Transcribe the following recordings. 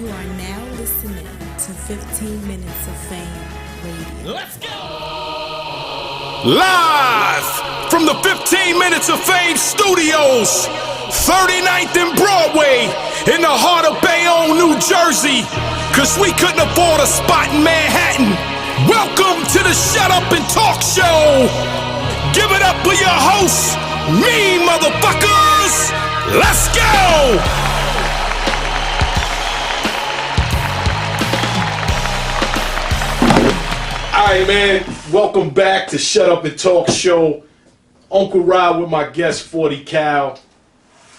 You are now listening to 15 Minutes of Fame Radio. Let's go! Live from the 15 Minutes of Fame studios, 39th and Broadway, in the heart of Bayonne, New Jersey, cause we couldn't afford a spot in Manhattan. Welcome to the Shut Up and Talk Show. Give it up for your hosts, me motherfuckers. Let's go! Alright, man, welcome back to Shut Up and Talk Show. Uncle Rod with my guest 40 Cal.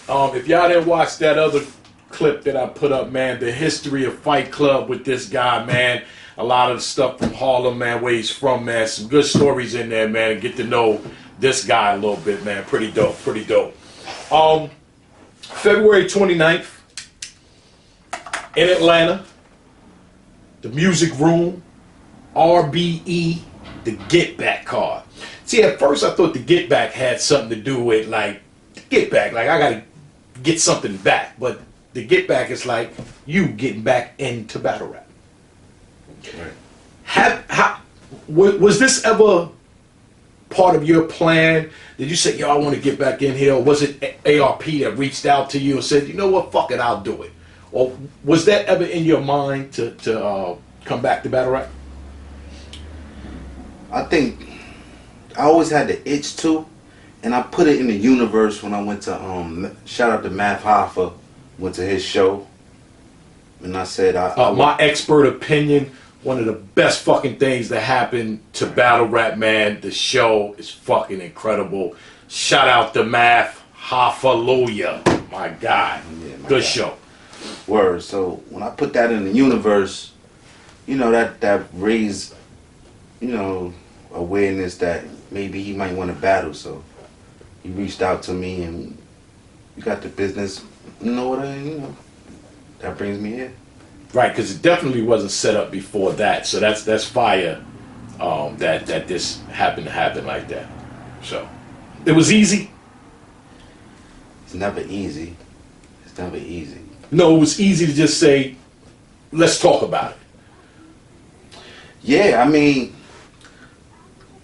If y'all didn't watch that other clip that I put up, man, the history of Fight Club with this guy, man. A lot of the stuff from Harlem, man, where he's from, man. Some good stories in there, man. And get to know this guy a little bit, man. Pretty dope, pretty dope. February 29th in Atlanta, the Music Room. RBE, the Get Back card. See, at first I thought the Get Back had something to do with, like, get back, like I gotta get something back. But the Get Back is like you getting back into battle rap. Right. Was this ever part of your plan? Did you say, yo, I want to get back in here? Or was it ARP that reached out to you and said, you know what, fuck it, I'll do it? Or was that ever in your mind to come back to battle rap? I think I always had the itch to, and I put it in the universe when I went to shout out to Math Hoffa, went to his show, and I said my expert opinion, one of the best fucking things that happened to battle rap, man. The show is fucking incredible. Shout out to Math Hoffa, my guy. Yeah, my good guy. Show. Word. So when I put that in the universe, you know, that raised, you know, awareness that maybe he might want to battle. So he reached out to me and we got the business. You know, that brings me here. Right, because it definitely wasn't set up before that. So that's fire. That this happened to happen like that. So it was easy. It's never easy. It's never easy. No, it was easy to just say, let's talk about it. Yeah, I mean,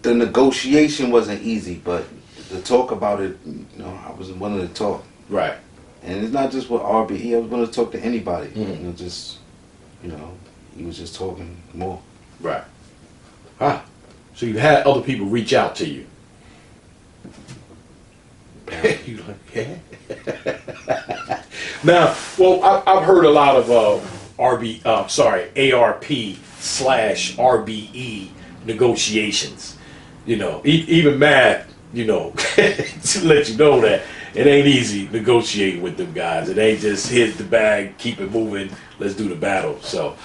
the negotiation wasn't easy, but to talk about it, you know, I was willing to talk. Right. And it's not just with RBE, I was willing to talk to anybody. Mm-hmm. You know, he was just talking more. Right. Ah, so you had other people reach out to you. You like, yeah. Now, well, I've heard a lot of ARP/RBE negotiations. You know, even Math, you know, to let you know that it ain't easy negotiating with them guys. It ain't just here's the bag, keep it moving, let's do the battle. So,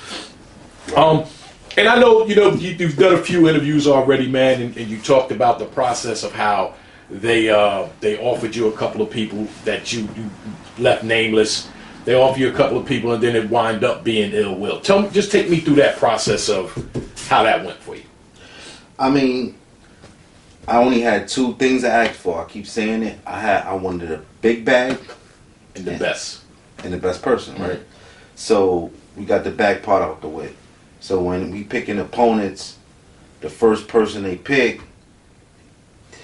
and I know, you know, you've done a few interviews already, man, and you talked about the process of how they offered you a couple of people that you left nameless. They offer you a couple of people, and then it wind up being Ill Will. Just take me through that process of how that went for you. I mean, I only had two things to ask for. I keep saying it. I wanted a big bag and the best person, right? So we got the bag part out the way. So when we picking opponents, the first person they pick,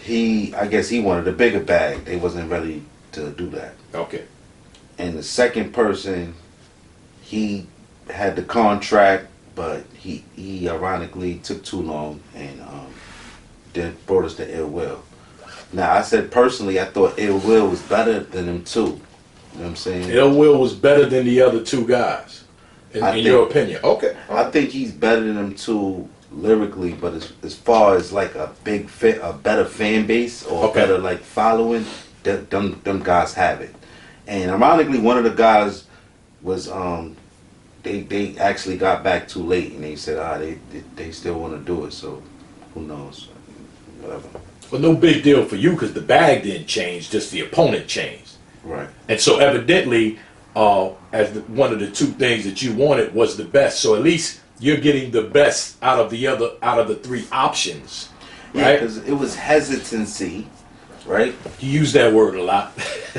I guess he wanted a bigger bag. They wasn't ready to do that. Okay. And the second person, he had the contract, but he ironically took too long and then brought us to Ill Will. Now I said personally, I thought Ill Will was better than them two. You know what I'm saying? Ill Will was better than the other two guys, in your opinion. Okay. I think he's better than them two lyrically, but as far as like a better fan base or a better like following, them guys have it. And ironically, one of the guys was they actually got back too late, and they said they still want to do it. So who knows? Whatever. Well, no big deal for you because the bag didn't change, just the opponent changed. Right. And so evidently, one of the two things that you wanted was the best. So at least you're getting the best out of the three options, right? Yeah, because it was hesitancy right? You use that word a lot.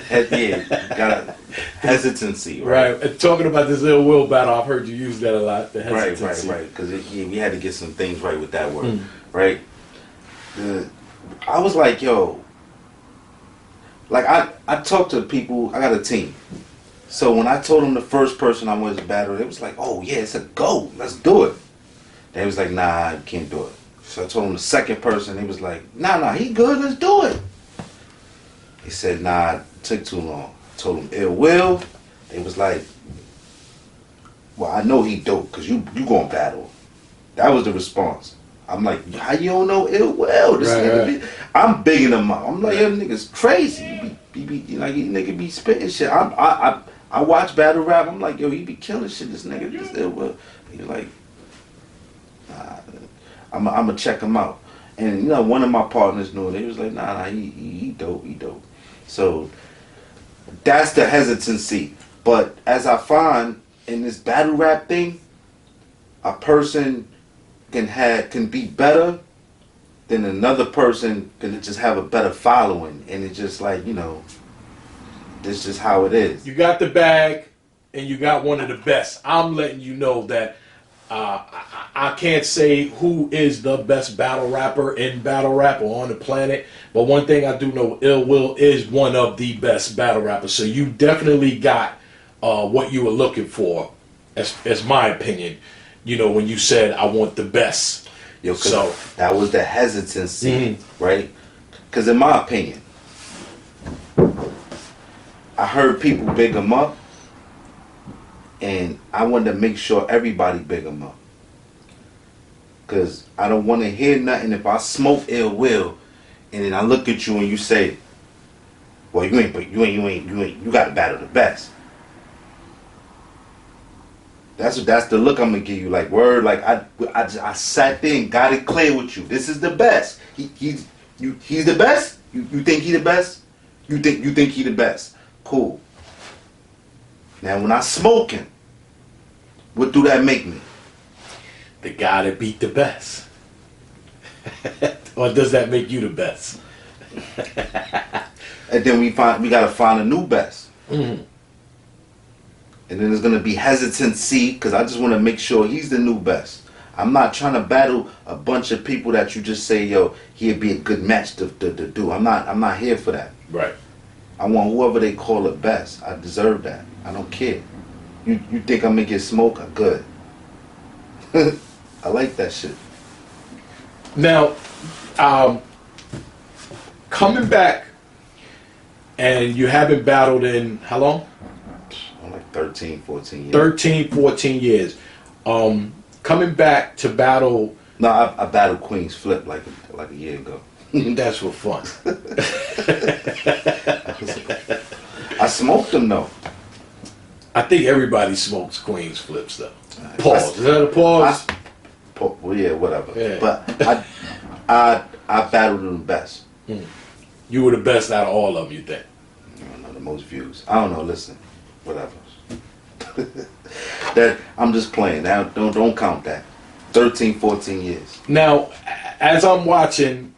Yeah, got hesitancy, right? Right. And talking about this Ill Will battle, I've heard you use that a lot. The Right, hesitancy. right. Because we had to get some things right with that word, right? I was like, yo, like I talked to people. I got a team, so when I told them the first person I wanted to battle, it was like, oh yeah, it's a go, let's do it. They was like, nah, you can't do it. So I told them the second person. He was like, nah, he good, let's do it. He said, nah, it took too long. I told him Ill Will. They was like, well, I know he dope because you gonna battle. That was the response. I'm like, how you don't know Ill Will? This nigga I'm bigging him up. I'm like, yo, nigga's crazy. He be like, he nigga be spitting shit. I watch battle rap. I'm like, yo, he be killing shit. This nigga just Ill Will. He's like, nah, I'm gonna check him out. And you know, one of my partners knew it. He was like, nah, he dope, he dope. So that's the hesitancy. But as I find in this battle rap thing, a person can be better than another person can just have a better following, and it's just like, you know, this just how it is. You got the bag, and you got one of the best. I'm letting you know that I can't say who is the best battle rapper in battle rap or on the planet, but one thing I do know, Ill Will is one of the best battle rappers. So you definitely got what you were looking for, as my opinion. You know, when you said I want the best. Yo, so that was the hesitancy, right? Because in my opinion, I heard people big him up, and I wanted to make sure everybody big him up. Because I don't want to hear nothing if I smoke Ill Will, and then I look at you and you say, well, you got to battle the best. That's the look I'm gonna give you. Like, word, like I sat there and got it clear with you. This is the best. He's the best. You think he the best? You think he the best? Cool. Now when I smoke him, what do that make me? The guy that beat the best. Or does that make you the best? And then we gotta find a new best. And then there's gonna be hesitancy because I just want to make sure he's the new best. I'm not trying to battle a bunch of people that you just say, yo, he'd be a good match to do. I'm not here for that. Right. I want whoever they call it best. I deserve that. I don't care. You think I'm gonna get smoke? I'm good. I like that shit. Now, coming back, and you haven't battled in how long? Like 13, 14 years. 13, 14 years. Coming back to battle. No, I battled Queen's Flip like a year ago. That's for fun. I smoked them though. I think everybody smokes Queen's Flips though. Pause. Is that a pause? Well, yeah, whatever. Yeah. But I battled them the best. You were the best out of all of them, you think? I don't know, the most views. I don't know. Listen, whatever. That I'm just playing. Now don't count that. 13, 14 years. Now, as I'm watching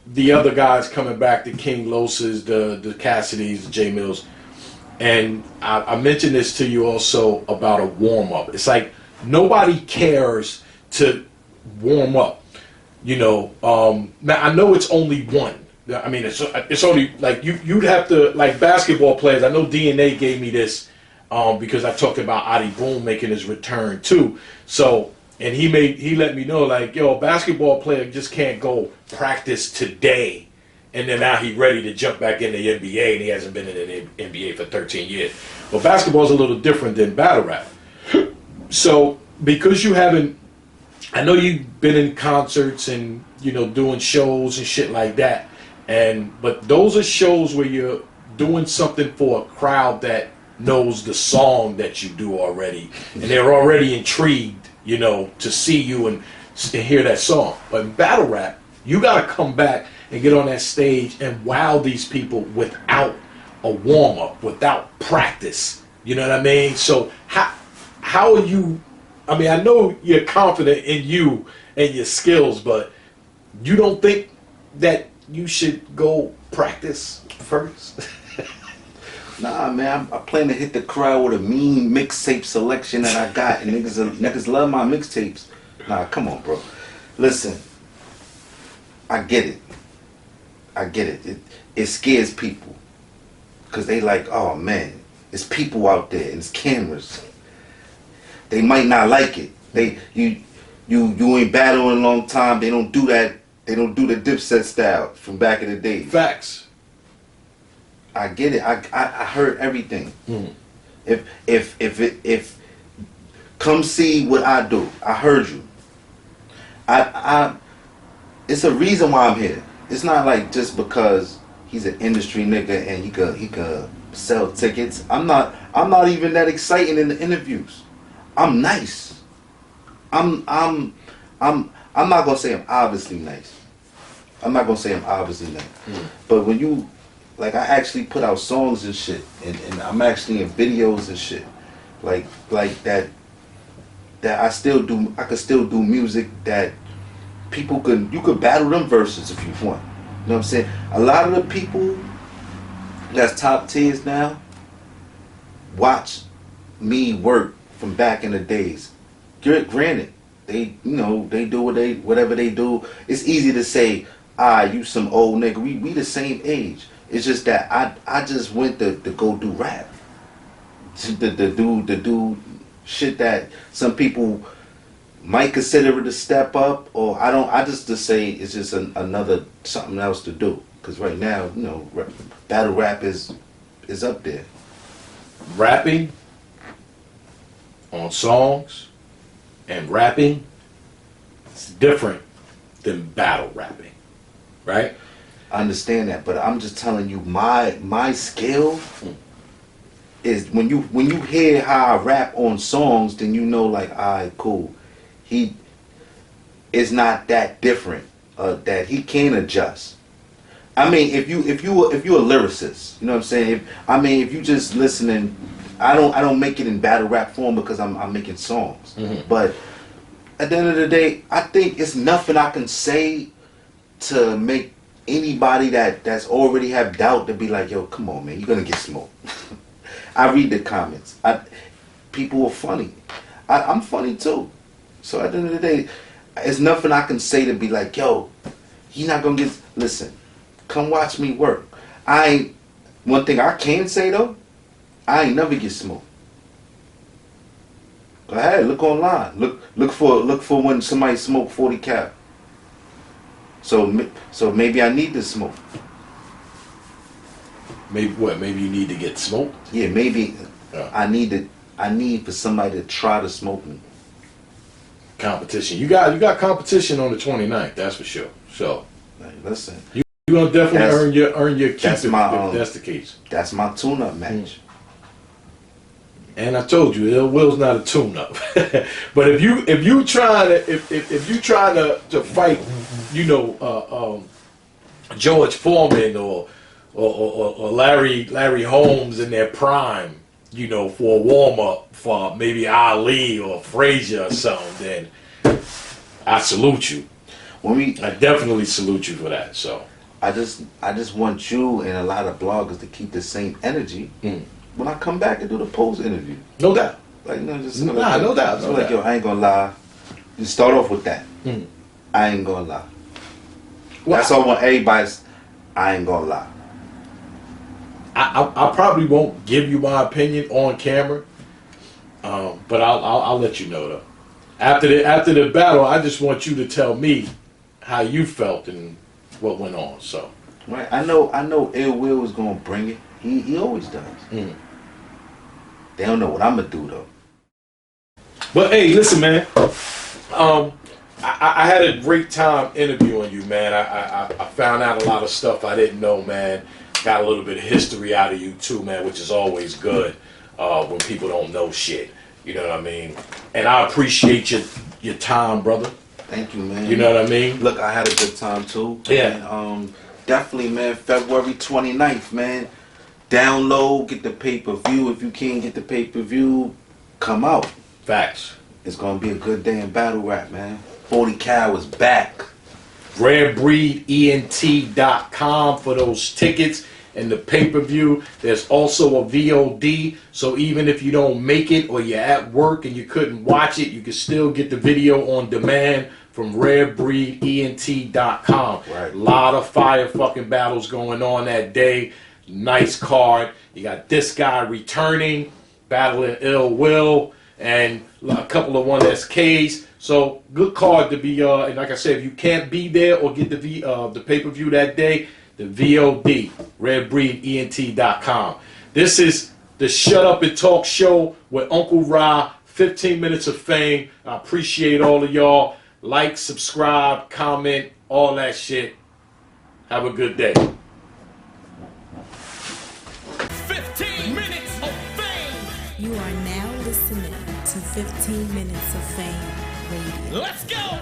the other guys coming back, the King Loses, the Cassidys, the J Mills, and I mentioned this to you also about a warm up. It's like nobody cares to warm up. You know, now I know it's only one. I mean, it's only like you'd have to, like basketball players. I know DNA gave me this because I talked about Adi Boom making his return too. So, and he let me know like, yo, a basketball player just can't go practice today and then now he's ready to jump back in the NBA and he hasn't been in the NBA for 13 years. Well, basketball is a little different than battle rap. So, because you haven't, I know you've been in concerts and, you know, doing shows and shit like that. But those are shows where you're doing something for a crowd that knows the song that you do already, and they're already intrigued, you know, to see you and hear that song. But in battle rap, you gotta come back and get on that stage and wow these people without a warm up, without practice. You know what I mean? So how are you? I mean, I know you're confident in you and your skills, but you don't think that you should go practice first? Nah, man, I plan to hit the crowd with a mean mixtape selection that I got, and niggas love my mixtapes. Nah, come on, bro. Listen, I get it. It scares people, cause they like, oh man, it's people out there and it's cameras. They might not like it. You ain't battling a long time. They don't do that. They don't do the Dipset style from back in the day. Facts. I get it. I heard everything. Mm. If come see what I do. I heard you. I it's a reason why I'm here. It's not like just because he's an industry nigga and he could sell tickets. I'm not even that exciting in the interviews. I'm nice. I'm not gonna say I'm obviously nice. But when you, like, I actually put out songs and shit, and I'm actually in videos and shit, like that I could still do music that you could battle them verses if you want. You know what I'm saying? A lot of the people that's top tiers now watch me work from back in the days. Granted, they do whatever they do. It's easy to say, you some old nigga. We the same age. It's just that I just went to go do rap. To do shit that some people might consider it a step up, or I just to say it's just another something else to do. Cause right now, battle rap is up there. Rapping on songs and rapping is different than battle rapping, right? I understand that, but I'm just telling you my skill is when you hear how I rap on songs, then you know, like, alright, cool. He is not that different. That he can adjust. I mean, if you're a lyricist, you know what I'm saying. If you just listening, I don't make it in battle rap form because I'm making songs. Mm-hmm. But at the end of the day, I think it's nothing I can say to make anybody that's already have doubt to be like, yo, come on, man, you're gonna get smoked. I read the comments. People are funny. I'm funny too. So at the end of the day, it's nothing I can say to be like, yo, you're not gonna get. Listen, come watch me work. One thing I can say though, I ain't never get smoked. Go ahead, look online. Look for when somebody smoked 40 cap. So maybe I need to smoke. Maybe what? Maybe you need to get smoked. Yeah, maybe I need for somebody to try to smoke me. Competition. You got competition on the 29th. That's for sure. So Like, listen, you're gonna definitely earn your keep that's if my, that's the case. that's my tune-up match. And I told you, Ill Will's not a tune-up. But if you trying to fight, George Foreman or Larry Holmes in their prime, for a warm-up for maybe Ali or Frazier or something, then I salute you. I definitely salute you for that. So I just want you and a lot of bloggers to keep the same energy when I come back and do the post interview. no doubt. Like, just No doubt. Just like, yo, I ain't gonna lie. You start off with that. Mm. I ain't gonna lie. Well, That's all I want everybody's. I ain't gonna lie. I probably won't give you my opinion on camera, but I'll let you know though. After the battle, I just want you to tell me how you felt and what went on. So Right. I know Ill Will was gonna bring it. He always does. Mm. They don't know what I'm gonna do though. But hey, listen, man. I had a great time interviewing you, man. I found out a lot of stuff I didn't know, man. Got a little bit of history out of you too, man, which is always good when people don't know shit. You know what I mean? And I appreciate your time, brother. Thank you, man. You know what I mean? Look, I had a good time too. Yeah. And, definitely, man. February 29th, man. Download, get the pay-per-view. If you can't get the pay-per-view, come out. Facts. It's gonna be a good day in battle rap, man. 40 Cal is back. RareBreedENT.com for those tickets and the pay-per-view. There's also a VOD, so even if you don't make it or you're at work and you couldn't watch it, you can still get the video on demand from RareBreedENT.com. Right. A lot of fire fucking battles going on that day. Nice card. You got this guy returning, battling Ill Will, and a couple of 1SKs. So good card to be. And like I said, if you can't be there or get the pay-per-view that day, the VOD, RareBreedENT.com. This is the Shut Up and Talk show with Uncle Ra. 15 minutes of fame. I appreciate all of y'all. Like, subscribe, comment, all that shit. Have a good day. 15 minutes of fame. You are now listening to 15 Minutes of Fame Radio. Let's go.